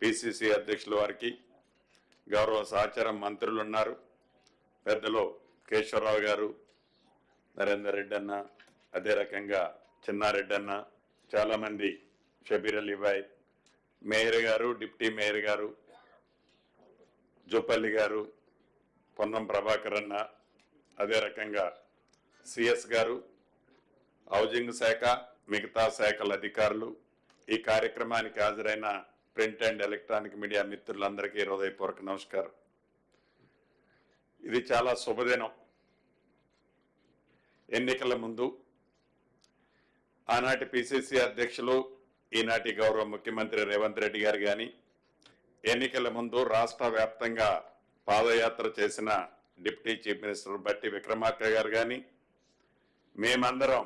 PCC అధ్యక్షుల వారికి, గౌరవ సహచార మంత్రులు ఉన్నారు, పెద్దలు కేశవరావు గారు, నరేందర్ రెడ్డి అన్న, అదే రకంగా చిన్నారెడ్డి అన్న, చాలామంది, షబీర్ అలీ భాయ్, మేయర్ గారు, డిప్యూటీ మేయర్ గారు, జూపల్లి గారు, పొన్నం ప్రభాకర్ అన్న, అదే రకంగా సిఎస్ గారు, హౌజింగ్ శాఖ, మిగతా శాఖల అధికారులు, ఈ కార్యక్రమానికి హాజరైన ప్రింట్ అండ్ ఎలక్ట్రానిక్ మీడియా మిత్రులందరికీ హృదయపూర్వక నమస్కారం. ఇది చాలా శుభదినం. ఎన్నికల ముందు ఆనాటి పిసిసి అధ్యక్షులు, ఈనాటి గౌరవ ముఖ్యమంత్రి రేవంత్ రెడ్డి గారు కానీ, ఎన్నికల ముందు రాష్ట్ర వ్యాప్తంగా పాదయాత్ర చేసిన డిప్యూటీ చీఫ్ మినిస్టర్ బట్టి విక్రమార్క గారు కానీ, మేమందరం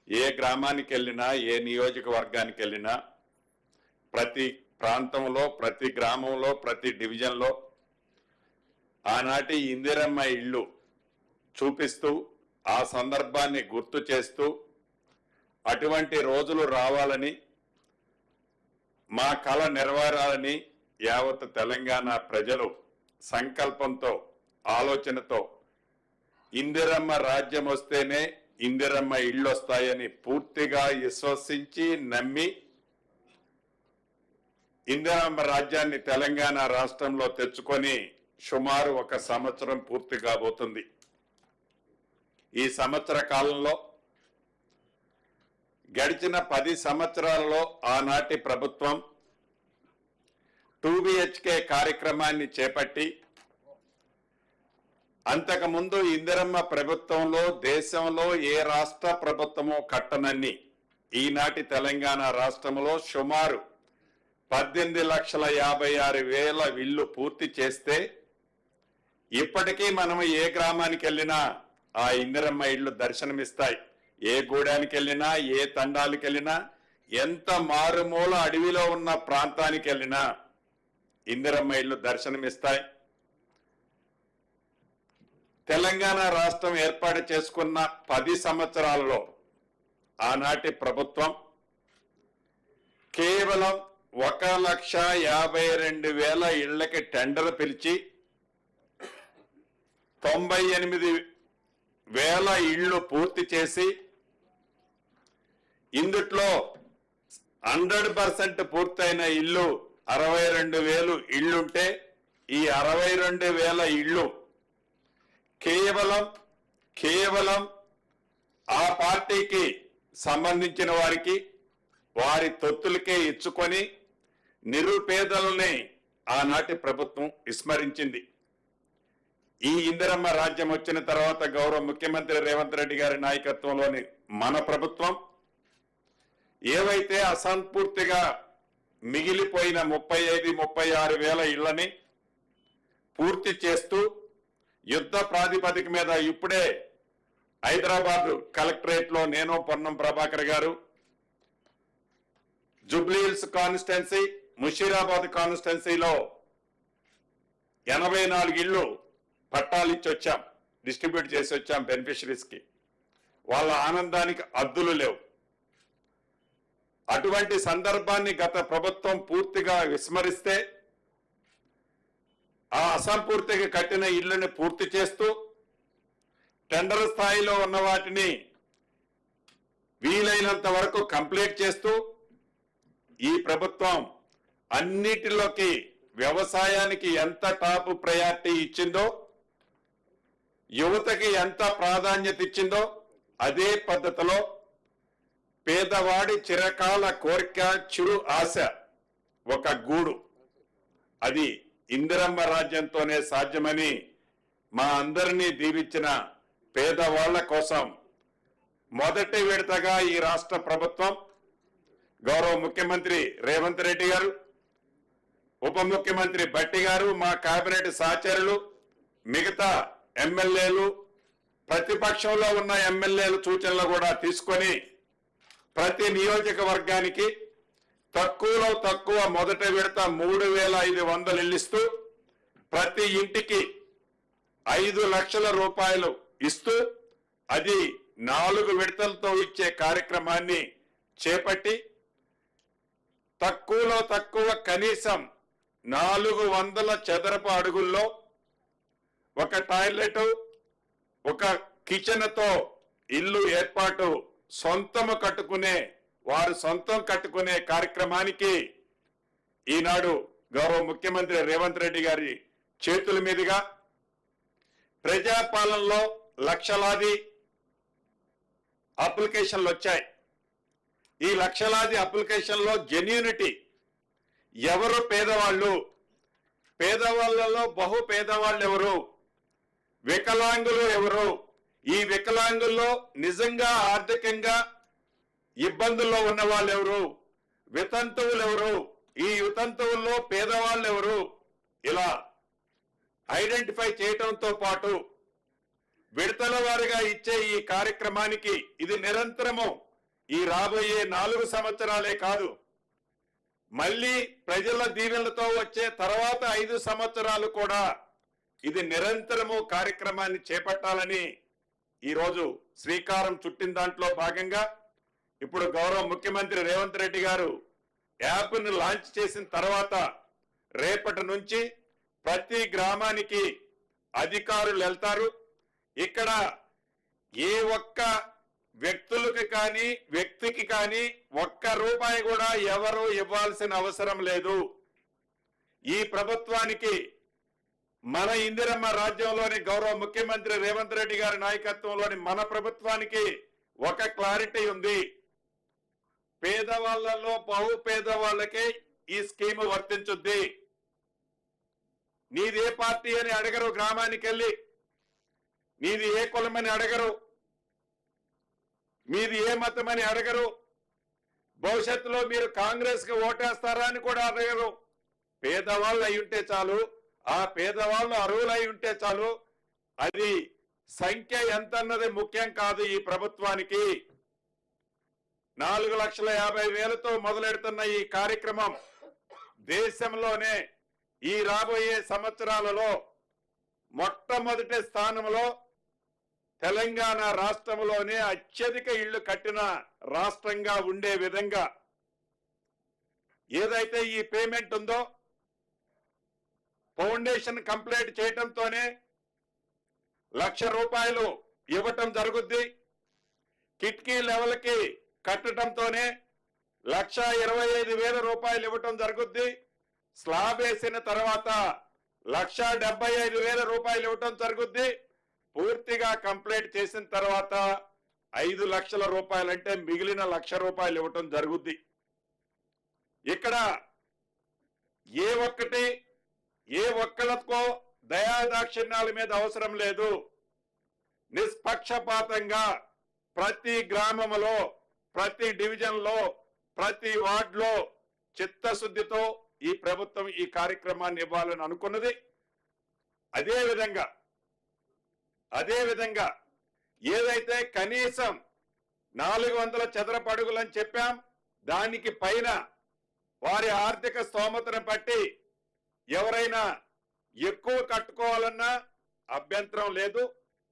ఏ గ్రామానికి వెళ్ళినా, ఏ నియోజకవర్గానికి వెళ్ళినా, ప్రతి ప్రాంతంలో, ప్రతి గ్రామంలో, ప్రతి డివిజన్లో ఆనాటి ఇందిరమ్మ ఇళ్ళు చూపిస్తూ, ఆ సందర్భాన్ని గుర్తు చేస్తూ, అటువంటి రోజులు రావాలని, మా కళ నెరవేరాలని యావత్ తెలంగాణ ప్రజలు సంకల్పంతో, ఆలోచనతో ఇందిరమ్మ రాజ్యం వస్తేనే ఇందిరమ్మ ఇళ్ళు వస్తాయని పూర్తిగా విశ్వసించి నమ్మి ఇందిరమ్మ రాజ్యాన్ని తెలంగాణ రాష్ట్రంలో తెచ్చుకొని సుమారు 1 సంవత్సరం పూర్తి కాబోతుంది. ఈ సంవత్సర కాలంలో గడిచిన 10 సంవత్సరాలలో ఆనాటి ప్రభుత్వం 2 BHK కార్యక్రమాన్ని చేపట్టి, అంతకుముందు ఇందిరమ్మ ప్రభుత్వంలో దేశంలో ఏ రాష్ట్ర ప్రభుత్వమో కట్టనన్ని ఈనాటి తెలంగాణ రాష్ట్రంలో సుమారు 18,56,000 ఇళ్ళు పూర్తి చేస్తే, ఇప్పటికీ మనం ఏ గ్రామానికి వెళ్ళినా ఆ ఇందిరమ్మ ఇళ్ళు దర్శనమిస్తాయి. ఏ గూడానికి వెళ్ళినా, ఏ తండాలకు వెళ్ళినా, ఎంత మారుమూల అడవిలో ఉన్న ప్రాంతానికి వెళ్ళినా ఇందిరమ్మ ఇళ్ళు దర్శనమిస్తాయి. తెలంగాణ రాష్ట్రం ఏర్పాటు చేసుకున్న 10 సంవత్సరాలలో ఆనాటి ప్రభుత్వం కేవలం 1,52,000 ఇళ్లకి టెండర్ పిలిచి 98,000 ఇళ్లు పూర్తి చేసి, ఇందుట్లో 100% పూర్తయిన ఇల్లు 62,000 ఇళ్లుంటే, ఈ 62,000 ఇళ్లు కేవలం ఆ పార్టీకి సంబంధించిన వారికి, వారి తొత్తులకే ఇచ్చుకొని నిరుపేదలని ఆనాటి ప్రభుత్వం విస్మరించింది. ఈ ఇందిరమ్మ రాజ్యం వచ్చిన తర్వాత గౌరవ ముఖ్యమంత్రి రేవంత్ రెడ్డి గారి నాయకత్వంలోని మన ప్రభుత్వం ఏవైతే అసంపూర్తిగా మిగిలిపోయిన 35,000-36,000 ఇళ్లని పూర్తి చేస్తూ, యుద్ధ ప్రాతిపదిక మీద ఇప్పుడే హైదరాబాద్ కలెక్టరేట్ లో నేను, పొన్నం ప్రభాకర్ గారు, జూబ్లీహిల్స్ కాన్స్టిట్యున్సీ, ముషీరాబాద్ కాన్స్టిట్యున్సీలో 84 ఇళ్లు పట్టాలు ఇచ్చి వచ్చాం, డిస్ట్రిబ్యూట్ చేసి వచ్చాం బెనిఫిషరీస్ కి. వాళ్ళ ఆనందానికి అద్దులు లేవు. అటువంటి సందర్భాన్ని గత ప్రభుత్వం పూర్తిగా విస్మరిస్తే, ఆ అసంపూర్తిగా కట్టిన ఇళ్లను పూర్తి చేస్తూ, టెండర్ స్థాయిలో ఉన్న వాటిని వీలైనంత వరకు కంప్లీట్ చేస్తూ, ఈ ప్రభుత్వం అన్నిటిలోకి వ్యవసాయానికి ఎంత టాప్ ప్రయారిటీ ఇచ్చిందో, యువతకి ఎంత ప్రాధాన్యత ఇచ్చిందో, అదే పద్ధతిలో పేదవాడి చిరకాల కోరిక, చిరు ఆశ, ఒక గూడు, అది ఇందిరమ్మ రాజ్యంతోనే సాధ్యమని మా అందరినీ దీవించిన పేదవాళ్ల కోసం మొదటి విడతగా ఈ రాష్ట్ర ప్రభుత్వం, గౌరవ ముఖ్యమంత్రి రేవంత్ రెడ్డి గారు, ఉప ముఖ్యమంత్రి బట్టి గారు, మా కేబినెట్ సహచరులు, మిగతా ఎమ్మెల్యేలు, ప్రతిపక్షంలో ఉన్న ఎమ్మెల్యేలు సూచనలు కూడా తీసుకొని ప్రతి నియోజకవర్గానికి తక్కువలో తక్కువ మొదటి విడత 3,500 ఇళ్ళు ఇస్తూ, ప్రతి ఇంటికి 5 లక్షల రూపాయలు ఇస్తూ, అది 4 విడతలతో ఇచ్చే కార్యక్రమాన్ని చేపట్టి, తక్కువలో తక్కువ కనీసం 400 చదరపు అడుగుల్లో ఒక టాయిలెట్, ఒక కిచెన్ తో ఇల్లు ఏర్పాటు వారు సొంతం కట్టుకునే కార్యక్రమానికి ఈనాడు గౌరవ ముఖ్యమంత్రి రేవంత్ రెడ్డి గారి చేతుల మీదుగా ప్రజాపాలనలో లక్షలాది అప్లికేషన్లు వచ్చాయి. ఈ లక్షలాది అప్లికేషన్లో జెన్యూనిటీ, ఎవరు పేదవాళ్ళు, పేదవాళ్ళలో బహు పేదవాళ్ళు ఎవరు, వికలాంగులు ఎవరు, ఈ వికలాంగుల్లో నిజంగా ఆర్థికంగా ఇబ్బందుల్లో ఉన్న వాళ్ళు ఎవరు, వితంతువులు ఎవరు, ఈ వితంతువుల్లో పేదవాళ్ళు ఎవరు, ఇలా ఐడెంటిఫై చేయటంతో పాటు విడతల వారిగా ఇచ్చే ఈ కార్యక్రమానికి ఇది నిరంతరము ఈ రాబోయే 4 సంవత్సరాలే కాదు, మళ్ళీ ప్రజల దీవెనలతో వచ్చే తర్వాత 5 సంవత్సరాలు కూడా ఇది నిరంతరము కార్యక్రమాన్ని చేపట్టాలని ఈరోజు శ్రీకారం చుట్టిన దాంట్లో భాగంగా ఇప్పుడు గౌరవ ముఖ్యమంత్రి రేవంత్ రెడ్డి గారు యాప్ను లాంచ్ చేసిన తర్వాత రేపటి నుంచి ప్రతి గ్రామానికి అధికారులు వెళ్తారు. ఇక్కడ ఏ ఒక్క వ్యక్తికి కానీ ఒక్క రూపాయి కూడా ఎవరు ఇవ్వాల్సిన అవసరం లేదు. ఈ ప్రభుత్వానికి, మన ఇందిరమ్మ రాజ్యంలోని గౌరవ ముఖ్యమంత్రి రేవంత్ రెడ్డి గారి నాయకత్వంలోని మన ప్రభుత్వానికి ఒక క్లారిటీ ఉంది. పేదవాళ్లలో బహు పేదవాళ్ళకే ఈ స్కీమ్ వర్తించుద్ది. నీది ఏ పార్టీ అని అడగరు, గ్రామానికి వెళ్ళి నీది ఏ కులమని అడగరు, మీది ఏ మతం అని అడగరు, భవిష్యత్తులో మీరు కాంగ్రెస్ కి ఓటేస్తారా అని కూడా అడగరు. పేదవాళ్ళు అయి ఉంటే చాలు, ఆ పేదవాళ్ళు అర్హులై ఉంటే చాలు. అది సంఖ్య ఎంత అన్నది ముఖ్యం కాదు. ఈ ప్రభుత్వానికి 4,50,000తో మొదలెడుతున్న ఈ కార్యక్రమం దేశంలోనే ఈ రాబోయే సంవత్సరాలలో మొట్టమొదటి స్థానంలో తెలంగాణ రాష్ట్రంలోనే అత్యధిక ఇళ్లు కట్టిన రాష్ట్రంగా ఉండే విధంగా ఏదైతే ఈ పేమెంట్ ఉందో, ఫౌండేషన్ కంప్లీట్ చేయటంతోనే ₹1,00,000 ఇవ్వటం జరుగుద్ది. కిటికీ లెవెల్కి కట్టడంతోనే ₹1,25,000 ఇవ్వటం జరుగుద్ది. స్లాబ్ వేసిన తర్వాత ₹1,75,000 ఇవ్వటం జరుగుద్ది. పూర్తిగా కంప్లీట్ చేసిన తర్వాత ₹5,00,000 అంటే మిగిలిన ₹1,00,000 ఇవ్వటం జరుగుద్ది. ఇక్కడ ఏ ఒక్కళ్ళకో దయాదాక్షిణ్యాల మీద అవసరం లేదు. నిష్పక్షపాతంగా ప్రతి గ్రామంలో, ప్రతి డివిజన్లో, ప్రతి వార్డులో చిత్తశుద్ధితో ఈ ప్రభుత్వం ఈ కార్యక్రమాన్ని ఇవ్వాలని అనుకున్నది. అదేవిధంగా ఏదైతే కనీసం 400 చదరపు అడుగులని చెప్పాం, దానికి పైన వారి ఆర్థిక స్తోమతను బట్టి ఎవరైనా ఎక్కువ కట్టుకోవాలన్నా అభ్యంతరం లేదు.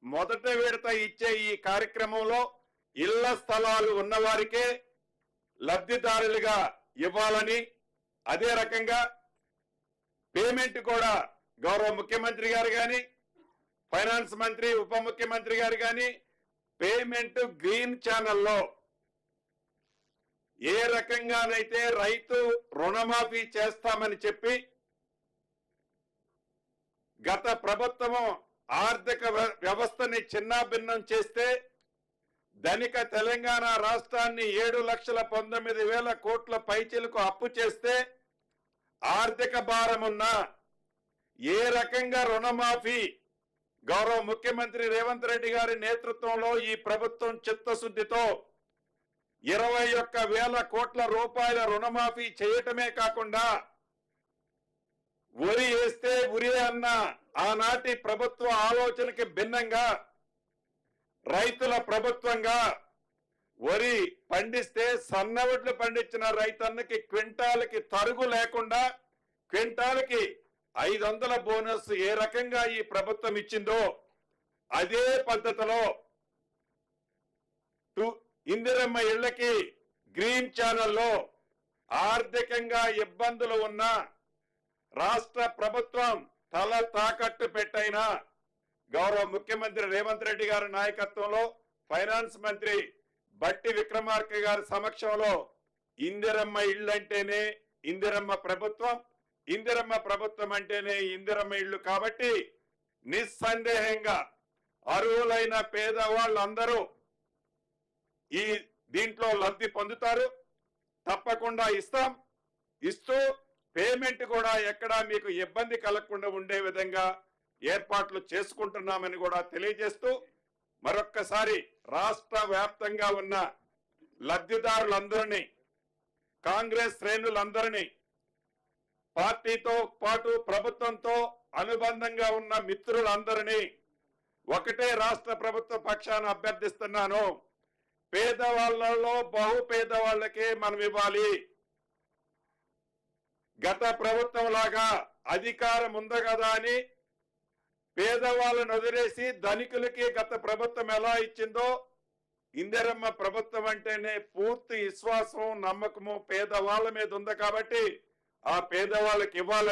మొదటి విడత ఇచ్చే ఈ కార్యక్రమంలో ఇళ్ల స్థలాలు ఉన్నవారికే లబ్ధిదారులుగా ఇవ్వాలని, అదే రకంగా పేమెంట్ కూడా గౌరవ ముఖ్యమంత్రి గారు కానీ, ఫైనాన్స్ మంత్రి, ఉప ముఖ్యమంత్రి గారు కానీ పేమెంట్ గ్రీన్ ఛానల్లో ఏ రకంగానైతే రైతు రుణమాఫీ చేస్తామని చెప్పి గత ప్రభుత్వం ఆర్థిక వ్యవస్థని చిన్నాభిన్నం చేస్తే ధనిక తెలంగాణ రాష్ట్రాన్ని 7,19,000 కోట్ల పైచిలకు అప్పు చేస్తే ఆర్థిక భారమున్న ఏ రకంగా రుణమాఫీ గౌరవ ముఖ్యమంత్రి రేవంత్ రెడ్డి గారి నేతృత్వంలో ఈ ప్రభుత్వం చిత్తశుద్ధితో 21,000 కోట్ల రూపాయల రుణమాఫీ చేయటమే కాకుండా వరి వేస్తే ఉరి అన్న ఆనాటి ప్రభుత్వ ఆలోచనకి భిన్నంగా రైతుల ప్రభుత్వంగా వరి పండిస్తే సన్నవడ్లు పండించిన రైతన్నకి క్వింటాల్కి తరుగు లేకుండా క్వింటాల్కి 500 బోనస్ ఏ రకంగా ఈ ప్రభుత్వం ఇచ్చిందో అదే పద్ధతిలో ఇందిరమ్మ ఇళ్లకి గ్రీన్ ఛానల్లో ఆర్థికంగా ఇబ్బందులు ఉన్న రాష్ట్ర ప్రభుత్వం తల తాకట్టు పెట్టైనా గౌరవ ముఖ్యమంత్రి రేవంత్ రెడ్డి గారి నాయకత్వంలో ఫైనాన్స్ మంత్రి బట్టి విక్రమార్క గారి సమక్షంలో ఇందిరమ్మ ఇళ్ళు అంటేనే ఇందిరమ్మ ప్రభుత్వం, ఇందిరమ్మ ప్రభుత్వం అంటేనే ఇందిరమ్మ ఇళ్ళు కాబట్టి నిస్సందేహంగా అర్హులైన పేదవాళ్ళందరూ ఈ దీంట్లో లబ్ధి పొందుతారు. తప్పకుండా ఇస్తూ పేమెంట్ కూడా ఎక్కడా మీకు ఇబ్బంది కలగకుండా ఉండే విధంగా ఏర్పాట్లు చేసుకుంటున్నామని కూడా తెలియజేస్తూ మరొక్కసారి రాష్ట్ర వ్యాప్తంగా ఉన్న లబ్ధిదారులందరినీ, కాంగ్రెస్ శ్రేణులందరినీ, పార్టీతో పాటు ప్రభుత్వంతో అనుబంధంగా ఉన్న మిత్రులందరినీ ఒకటే రాష్ట్ర ప్రభుత్వ పక్షాన అభ్యర్థిస్తున్నాను. పేదవాళ్లలో బహు పేదవాళ్లకే మనం ఇవ్వాలి. గత ప్రభుత్వం లాగా అధికారం ఉంది కదా అని పేదవాళ్ళను వదిలేసి ధనికులకి గత ప్రభుత్వం ఎలా ఇచ్చిందో ఇందిరమ్మ ప్రభుత్వం అంటేనే పూర్తి విశ్వాసం, నమ్మకము పేదవాళ్ళ మీద ఉంది కాబట్టి ఆ పేదవాళ్ళకి ఇవ్వాలని